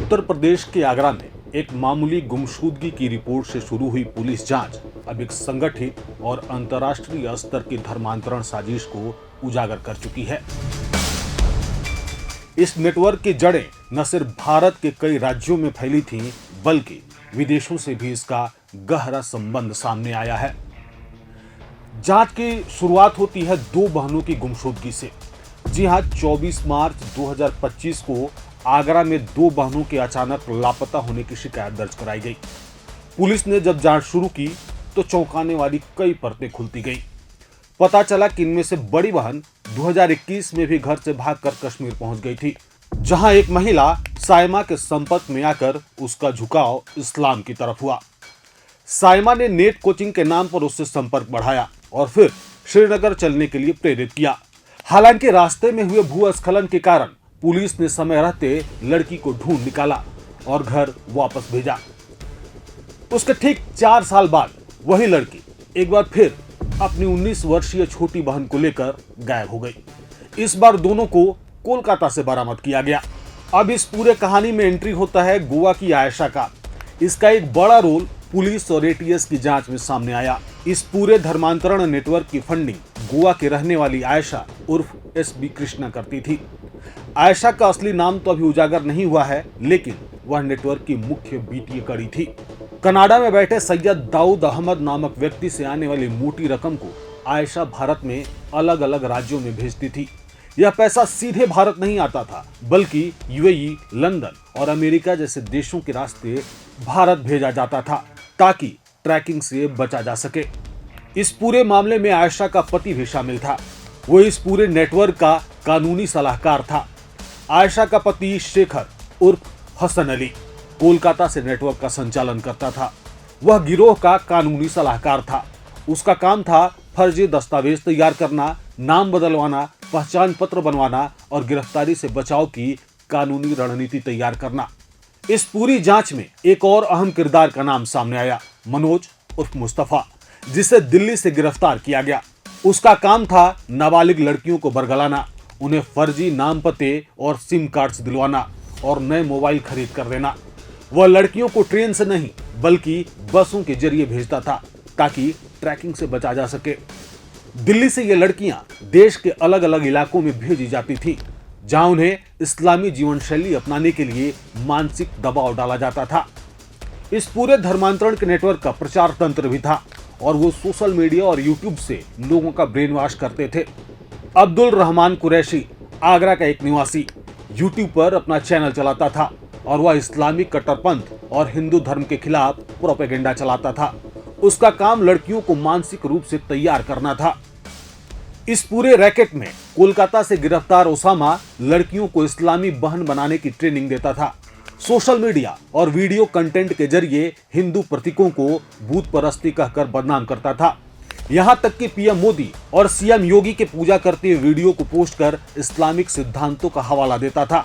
उत्तर प्रदेश के आगरा में एक मामूली गुमशुदगी की रिपोर्ट से शुरू हुई पुलिस जांच अब एक संगठित और अंतर्राष्ट्रीय स्तर की धर्मांतरण साजिश को उजागर कर चुकी है। इस नेटवर्क की जड़ें न सिर्फ भारत के कई राज्यों में फैली थीं, बल्कि विदेशों से भी इसका गहरा संबंध सामने आया है। जांच की शुरुआत होती है दो बहनों की गुमशुदगी से। जी हां, 24 मार्च 2025 को आगरा में दो बहनों के अचानक लापता होने की शिकायत दर्ज कराई गई। पुलिस ने जब जांच शुरू की तो चौंकाने वाली कई परतें खुलती गईं। पता चला कि इनमें से बड़ी बहन 2021 में भी घर से भागकर कश्मीर पहुंच गई थी, जहां एक महिला साइमा के संपर्क में आकर उसका झुकाव इस्लाम की तरफ हुआ। साइमा ने नेट कोचिंग के नाम पर उससे संपर्क बढ़ाया और फिर श्रीनगर चलने के लिए प्रेरित किया। हालांकि रास्ते में हुए भूस्खलन के कारण पुलिस ने समय रहते लड़की को ढूंढ निकाला और घर वापस भेजा। उसके ठीक 4 साल बाद वही लड़की एक बार फिर अपनी 19 वर्षीय छोटी बहन को लेकर गायब हो गई। इस बार दोनों को कोलकाता से बरामद किया गया। अब इस पूरे कहानी में एंट्री होता है गोवा की आयशा का। इसका एक बड़ा रोल पुलिस और एटीएस की जांच में सामने आया। इस पूरे धर्मांतरण नेटवर्क की फंडिंग गोवा के रहने वाली आयशा उर्फ एसबी कृष्णा करती थी। आयशा का असली नाम तो अभी उजागर नहीं हुआ है, लेकिन वह नेटवर्क की मुख्य वित्तीय कड़ी थी। कनाडा में बैठे सैयद दाऊद अहमद नामक व्यक्ति से आने वाली मोटी रकम को आयशा भारत में अलग अलग राज्यों में भेजती थी। यह पैसा सीधे भारत नहीं आता था, बल्कि यूएई, लंदन और अमेरिका जैसे देशों के रास्ते भारत भेजा जाता था, ताकि ट्रैकिंग से बचा जा सके। इस पूरे मामले में आयशा का पति भी शामिल था। वो इस पूरे नेटवर्क का कानूनी सलाहकार था। आयशा का पति शेखर उर्फ हसन अली कोलकाता से नेटवर्क का संचालन करता था। वह गिरोह का कानूनी सलाहकार था। उसका काम था फर्जी दस्तावेज तैयार करना, नाम बदलवाना, पहचान पत्र बनवाना और गिरफ्तारी से बचाव की कानूनी रणनीति तैयार करना। इस पूरी जांच में एक और अहम किरदार का नाम सामने आया, मनोज उर्फ मुस्तफा, जिसे दिल्ली से गिरफ्तार किया गया। उसका काम था नाबालिग लड़कियों को बरगलाना, उन्हें फर्जी नाम पते और सिम कार्ड्स दिलवाना और नए मोबाइल खरीद कर देना। वह लड़कियों को ट्रेन से नहीं बल्कि बसों के जरिए भेजता था, ताकि ट्रैकिंग से बचा जा सके। दिल्ली से ये लड़कियां देश के अलग अलग इलाकों में भेजी जाती थीं, जहां उन्हें इस्लामी जीवन शैली अपनाने के लिए मानसिक दबाव डाला जाता था। इस पूरे धर्मांतरण के नेटवर्क का प्रचार तंत्र भी था और वो सोशल मीडिया और यूट्यूब से लोगों का ब्रेन वॉश करते थे। अब्दुल रहमान कुरैशी, आगरा का एक निवासी, यूट्यूब पर अपना चैनल चलाता था और वह इस्लामिक कट्टरपंथ और हिंदू धर्म के खिलाफ प्रोपेगेंडा चलाता था। उसका काम लड़कियों को मानसिक रूप से तैयार करना था। इस पूरे रैकेट में कोलकाता से गिरफ्तार ओसामा लड़कियों को इस्लामी बहन बनाने की ट्रेनिंग देता था। सोशल मीडिया और वीडियो कंटेंट के जरिए हिंदू प्रतीकों को भूत परस्ती कहकर बदनाम करता था। यहाँ तक कि पीएम मोदी और सीएम योगी के पूजा करते हुए वीडियो को पोस्ट कर इस्लामिक सिद्धांतों का हवाला देता था।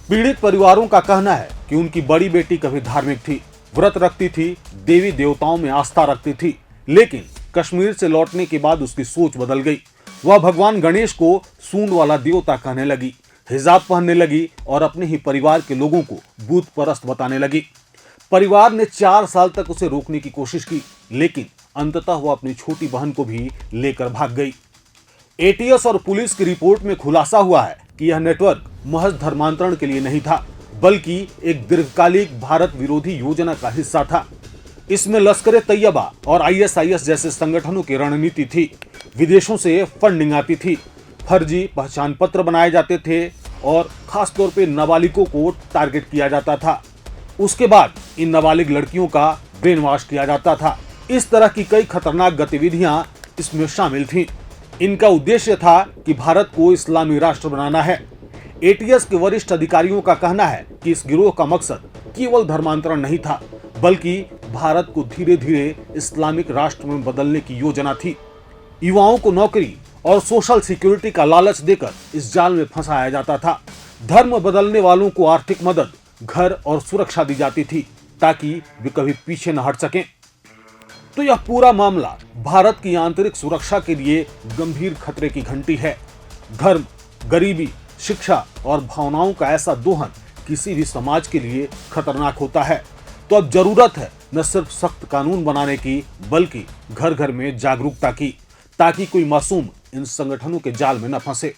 पीड़ित परिवारों का कहना है कि उनकी बड़ी बेटी कभी धार्मिक थी, व्रत रखती थी, देवी देवताओं में आस्था रखती थी, लेकिन कश्मीर से लौटने के बाद उसकी सोच बदल गई। वह भगवान गणेश को सूंड वाला देवता कहने लगी, हिजाब पहनने लगी और अपने ही परिवार के लोगों को भूत परस्त बताने लगी। परिवार ने 4 साल तक उसे रोकने की कोशिश की, लेकिन अंततः वह अपनी छोटी बहन को भी लेकर भाग गई। एटीएस और पुलिस की रिपोर्ट में खुलासा हुआ है कि यह नेटवर्क महज धर्मांतरण के लिए नहीं था, बल्कि एक दीर्घकालिक भारत विरोधी योजना का हिस्सा था। इसमें लश्कर तैयबा और आईएसआईएस जैसे संगठनों की रणनीति थी। विदेशों से फंडिंग आती थी, फर्जी पहचान पत्र बनाए जाते थे और खासतौर पे नाबालिगों को टारगेट किया जाता था। उसके बाद इन नाबालिग लड़कियों का ब्रेन वॉश किया जाता था। इस तरह की कई खतरनाक गतिविधियां इसमें शामिल थीं। इनका उद्देश्य था कि भारत को इस्लामी राष्ट्र बनाना है। एटीएस के वरिष्ठ अधिकारियों का कहना है कि इस गिरोह का मकसद केवल धर्मांतरण नहीं था, बल्कि भारत को धीरे धीरे इस्लामिक राष्ट्र में बदलने की योजना थी। युवाओं को नौकरी और सोशल सिक्योरिटी का लालच देकर इस जाल में फंसाया जाता था। धर्म बदलने वालों को आर्थिक मदद, घर और सुरक्षा दी जाती थी, ताकि वे कभी पीछे न हट सकें। तो यह पूरा मामला भारत की आंतरिक सुरक्षा के लिए गंभीर खतरे की घंटी है। धर्म, गरीबी, शिक्षा और भावनाओं का ऐसा दोहन किसी भी समाज के लिए खतरनाक होता है। तो अब जरूरत है न सिर्फ सख्त कानून बनाने की, बल्कि घर घर में जागरूकता की, ताकि कोई मासूम इन संगठनों के जाल में न फंसे।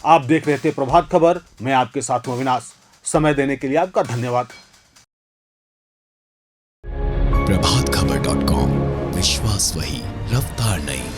आप देख रहे थे प्रभात खबर, मैं आपके साथ हूं अविनाश। समय देने के लिए आपका धन्यवाद। प्रभातखबर.com, विश्वास वही, रफ्तार नहीं।